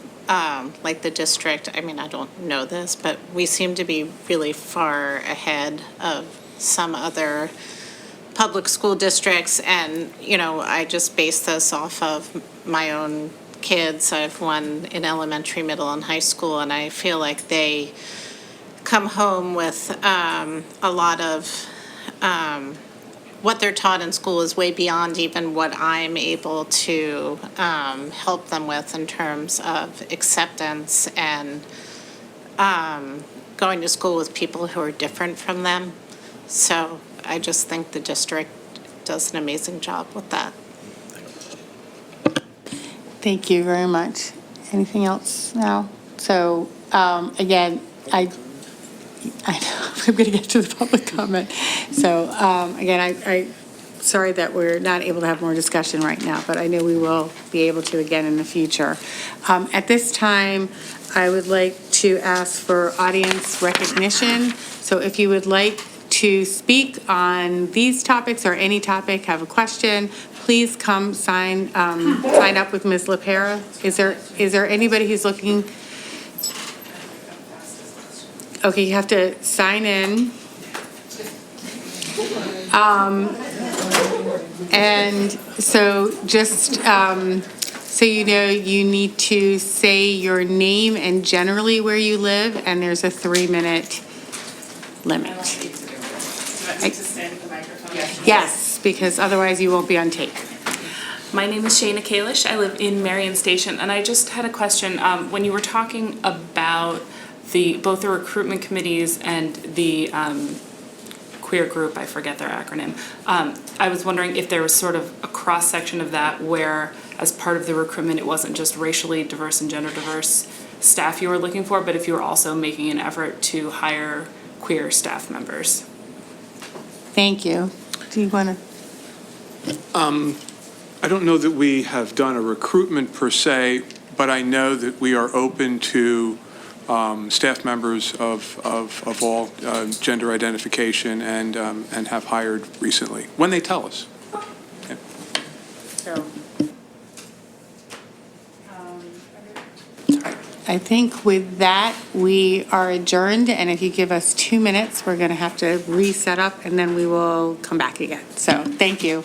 like the district, I don't know this, but we seem to be really far ahead of some other public school districts. And, I just base this off of my own kids. I have one in elementary, middle, and high school, and I feel like they come home with a lot of what they're taught in school is way beyond even what I'm able to help them with in terms of acceptance and going to school with people who are different from them. So I just think the district does an amazing job with that. Thank you very much. Anything else now? So again, I know I'm going to get to the public comment. So again, I'm sorry that we're not able to have more discussion right now, but I know we will be able to again in the future. At this time, I would like to ask for audience recognition. So if you would like to speak on these topics or any topic, have a question, please come sign up with Ms. LaPera. Is there anybody who's looking? Okay, you have to sign in. And so just so you know, you need to say your name and generally where you live, and there's a 3-minute limit. Yes, because otherwise you won't be on tape. My name is Shayna Kalish. I live in Marion Station, and I just had a question. When you were talking about both the recruitment committees and the queer group, I forget their acronym, I was wondering if there was sort of a cross-section of that where, as part of the recruitment, it wasn't just racially diverse and gender diverse staff you were looking for, but if you were also making an effort to hire queer staff members. Thank you. Do you want to? I don't know that we have done a recruitment per se, but I know that we are open to staff members of all gender identification and have hired recently, when they tell us. Yeah. So, I think with that, we are adjourned, and if you give us 2 minutes, we're going to have to reset up, and then we will come back again. So, thank you.